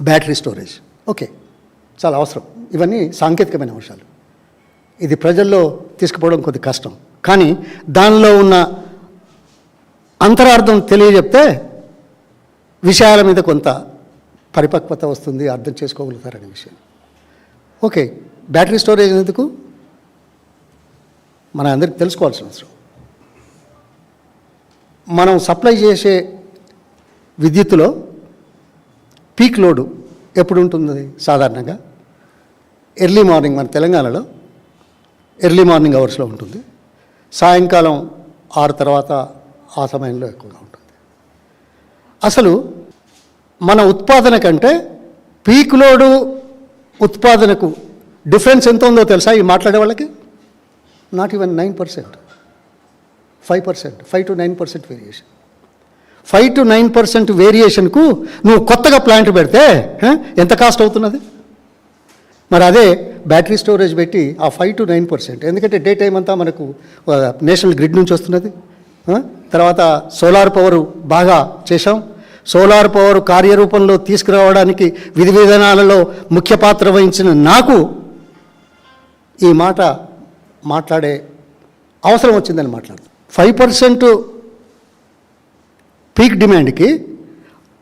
Battery storage. Okay, చాలా అవసరం. ఇవన్నీ సాంకేతికమైన అంశాలు. ఇది ప్రజల్లో తీసుకుపోవడం కొద్ది కష్టం, కానీ దానిలో ఉన్న అంతరార్థం తెలియజెప్తే విషయాల మీద కొంత పరిపక్వత వస్తుంది, అర్థం చేసుకోగలుగుతారనే విషయం. ఓకే, బ్యాటరీ స్టోరేజ్ ఎందుకు మన అందరికి తెలుసుకోవాల్సిన అవసరం. మనం సప్లై చేసే విద్యుత్తులో పీక్ లోడు ఎప్పుడు ఉంటుంది? సాధారణంగా ఎర్లీ మార్నింగ్, మన తెలంగాణలో ఎర్లీ మార్నింగ్ అవర్స్లో ఉంటుంది. సాయంకాలం 6 తర్వాత ఆ సమయంలో ఎక్కువగా ఉంటుంది. అసలు మన ఉత్పాదన కంటే పీక్ లోడు ఉత్పాదనకు డిఫరెన్స్ ఎంత ఉందో తెలుసా ఈ మాట్లాడే వాళ్ళకి? Not even 9%, 5%, 5 to 9% variation. 5 to 9% వేరియేషన్కు నువ్వు కొత్తగా ప్లాంట్ పెడితే ఎంత కాస్ట్ అవుతున్నది? మరి అదే బ్యాటరీ స్టోరేజ్ పెట్టి ఆ 5 to 9%, ఎందుకంటే డే టైం అంతా మనకు నేషనల్ గ్రిడ్ నుంచి వస్తున్నది. తర్వాత సోలార్ పవర్ బాగా చేశాం. సోలార్ పవర్ కార్యరూపంలో తీసుకురావడానికి విధి విధానాలలో ముఖ్య పాత్ర వహించిన నాకు ఈ మాట మాట్లాడే అవసరం వచ్చిందని మాట్లాడుతాను. 5% పీక్ డిమాండ్కి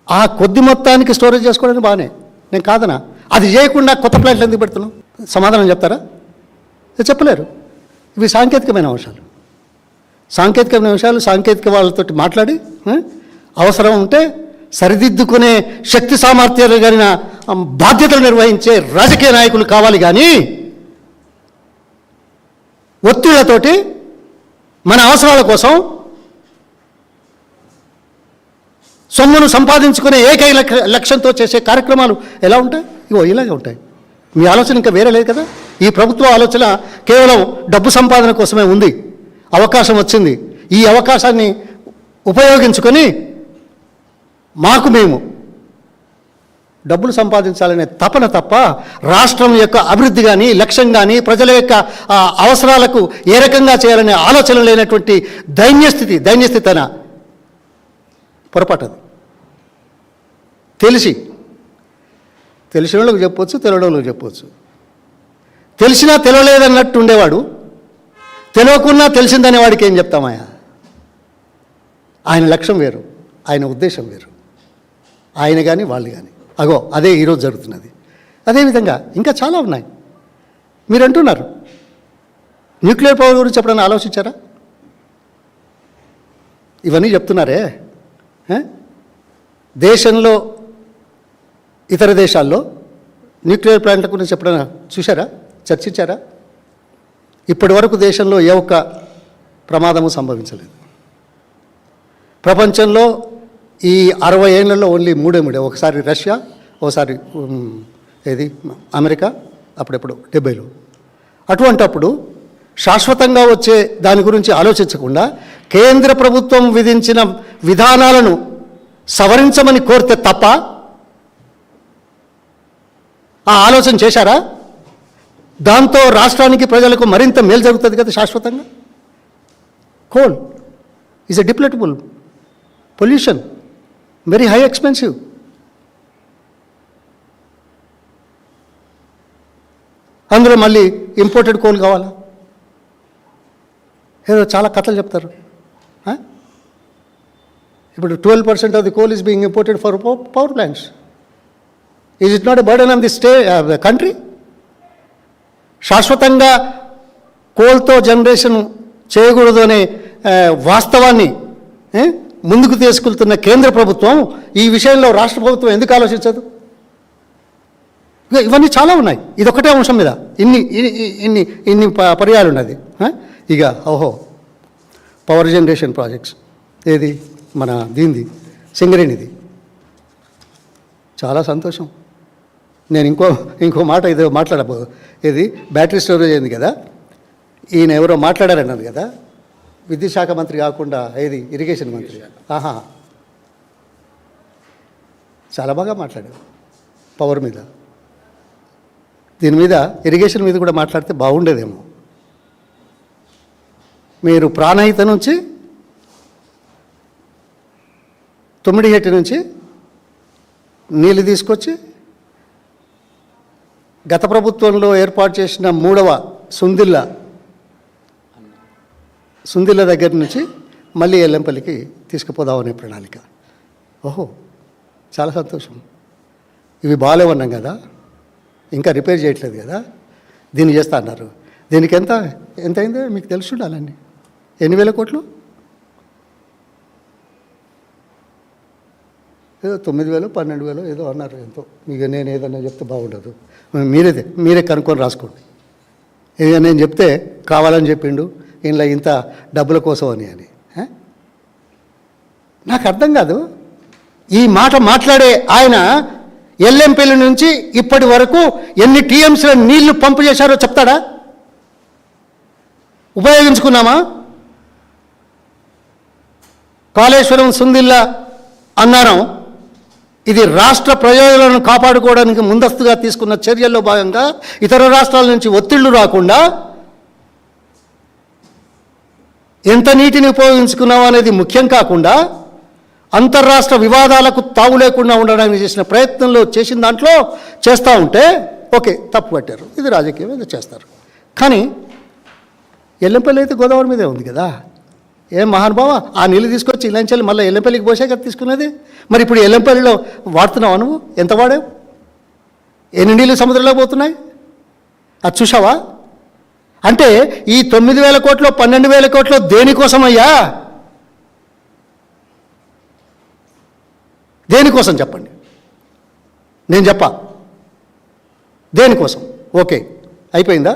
ఆ కొద్ది మొత్తానికి స్టోరేజ్ చేసుకోవడానికి బాగానే, నేను కాదనా. అది చేయకుండా కొత్త ప్లాంట్లు ఎందుకు పెడుతున్నాం? సమాధానం చెప్తారా? చెప్పలేరు. ఇవి సాంకేతికమైన అంశాలు. సాంకేతిక వాళ్ళతో మాట్లాడి అవసరం ఉంటే సరిదిద్దుకునే శక్తి సామర్థ్యాలు కలిగిన బాధ్యతలు నిర్వహించే రాజకీయ నాయకులు కావాలి. కానీ ఒత్తిళ్లతోటి మన అవసరాల కోసం సొమ్మును సంపాదించుకునే ఏకైక లక్ష్యంతో చేసే కార్యక్రమాలు ఎలా ఉంటాయి? ఇలాగే ఉంటాయి. మీ ఆలోచన ఇంకా వేరే లేదు కదా. ఈ ప్రభుత్వ ఆలోచన కేవలం డబ్బు సంపాదన కోసమే ఉంది. అవకాశం వచ్చింది, ఈ అవకాశాన్ని ఉపయోగించుకొని మేము డబ్బులు సంపాదించాలనే తపన తప్ప రాష్ట్రం యొక్క అభివృద్ధి కానీ, లక్ష్యం కానీ, ప్రజల యొక్క అవసరాలకు ఏ రకంగా చేయాలనే ఆలోచన లేనటువంటి దైన్యస్థితి అన పొరపాటది. తెలిసిన వాళ్ళకి చెప్పవచ్చు, తెలియని వాళ్ళకి చెప్పవచ్చు. తెలిసినా తెలియలేదన్నట్టు ఉండేవాడు, తెలియకున్నా తెలిసిందనే వాడికి ఏం చెప్తామాయా? ఆయన లక్ష్యం వేరు, ఆయన ఉద్దేశం వేరు. ఆయన కానీ వాళ్ళు కానీ అదే ఈరోజు జరుగుతున్నది. అదేవిధంగా ఇంకా చాలా ఉన్నాయి. మీరు అంటున్నారు న్యూక్లియర్ పవర్ గురించి ఎప్పుడైనా ఆలోచించారా? ఇవన్నీ చెప్తున్నారే, దేశంలో ఇతర దేశాల్లో న్యూక్లియర్ ప్లాంట్ల గురించి ఎప్పుడైనా చూశారా, చర్చించారా? ఇప్పటి వరకు దేశంలో ఏ ఒక్క ప్రమాదము సంభవించలేదు. ప్రపంచంలో ఈ 60 ఏళ్లలో ఓన్లీ 3 ఒకసారి రష్యా, ఒకసారి అమెరికా, అప్పుడెప్పుడు 70లో. అటువంటప్పుడు శాశ్వతంగా వచ్చే దాని గురించి ఆలోచించకుండా కేంద్ర ప్రభుత్వం విధించిన విధానాలను సవరించమని కోరితే తప్ప ఆ ఆలోచన చేశారా? దాంతో రాష్ట్రానికి, ప్రజలకు మరింత మేలు జరుగుతుంది కదా శాశ్వతంగా. Coal is a depletable pollution, very high expensive. అందులో మళ్ళీ ఇంపోర్టెడ్ కోల్ కావాలా? ఏదో చాలా కథలు చెప్తారు. ఇప్పుడు 12% of the coal is being imported for power plants. Is it not a burden on the country? శాశ్వతంగా కోల్తో జనరేషన్ చేయకూడదు అనే వాస్తవాన్ని ముందుకు తీసుకెళ్తున్న కేంద్ర ప్రభుత్వం ఈ విషయంలో రాష్ట్ర ప్రభుత్వం ఎందుకు ఆలోచించదు? ఇవన్నీ చాలా ఉన్నాయి. ఇదొక్కటే అంశం మీద ఇన్ని పర్యాలు ఉన్నది. ఇక పవర్ జనరేషన్ ప్రాజెక్ట్స్ ఏది మన సింగరేణిది చాలా సంతోషం. నేను ఇంకో మాట ఏదో ఏది బ్యాటరీ స్టోరేజ్ అయింది కదా, ఈయన ఎవరో మాట్లాడారన్నది కదా, విద్యుత్ శాఖ మంత్రి కాకుండా ఇరిగేషన్ మంత్రి. చాలా బాగా మాట్లాడారు పవర్ మీద. దీని మీద ఇరిగేషన్ మీద కూడా మాట్లాడితే బాగుండేదేమో. మీరు ప్రాణహిత నుంచి తొమ్మిడిహెట్టి నుంచి నీళ్ళు తీసుకొచ్చి గత ప్రభుత్వంలో ఏర్పాటు చేసిన 3వ సుందిల్ల దగ్గర నుంచి మళ్ళీ ఎల్లంపల్లికి తీసుకుపోదామనే ప్రణాళిక. ఓహో, చాలా సంతోషం. ఇవి బాగాలేవన్నాం కదా, ఇంకా రిపేర్ చేయట్లేదు కదా, దీన్ని చేస్తా అన్నారు. దీనికి ఎంత అయిందో మీకు తెలిసి ఉండాలండి. 8,000 కోట్లు, ఏదో 9,000 12,000 ఏదో అన్నారు. ఎంతో మీకు నేను ఏదన్నా చెప్తే బాగుండదు. మీరే కనుక్కొని రాసుకోండి. ఇక నేను చెప్తే కావాలని చెప్పిండు ఇంట్లో ఇంత డబ్బుల కోసం అని నాకు అర్థం కాదు. ఈ మాట మాట్లాడే ఆయన ఎల్లంపల్లి నుంచి ఇప్పటి వరకు ఎన్ని టీఎంసీల నీళ్లు పంపు చేశారో చెప్తాడా? ఉపయోగించుకున్నామా? కాళేశ్వరం సుందిల్లా అన్నారం ఇది రాష్ట్ర ప్రయోజనాలను కాపాడుకోవడానికి ముందస్తుగా తీసుకున్న చర్యల్లో భాగంగా ఇతర రాష్ట్రాల నుంచి ఒత్తిళ్లు రాకుండా ఎంత నీటిని ఉపయోగించుకున్నాం అనేది ముఖ్యం కాకుండా అంతర్రాష్ట్ర వివాదాలకు తావు లేకుండా ఉండడానికి చేసిన ప్రయత్నంలో చేసిన దాంట్లో చేస్తూ ఉంటే ఓకే, తప్పు పట్టారు, ఇది రాజకీయం, ఇది చేస్తారు. కానీ ఎల్లంపల్లి అయితే గోదావరి మీదే ఉంది కదా. ఏం మహానుభావ, ఆ నీళ్ళు తీసుకొచ్చి ఇలాంచెల్లి మళ్ళీ ఎల్లంపల్లికి పోసే కదా తీసుకున్నది. మరి ఇప్పుడు ఎల్లంపల్లిలో వాడుతున్నావా నువ్వు? ఎంత వాడావు? ఎన్ని నీళ్ళు సముద్రంలో పోతున్నాయి అది చూసావా? అంటే ఈ 9,000 కోట్లు 12,000 కోట్లు దేనికోసమయ్యా? దేనికోసం చెప్పండి, నేను చెప్పా. దేనికోసం? ఓకే, అయిపోయిందా?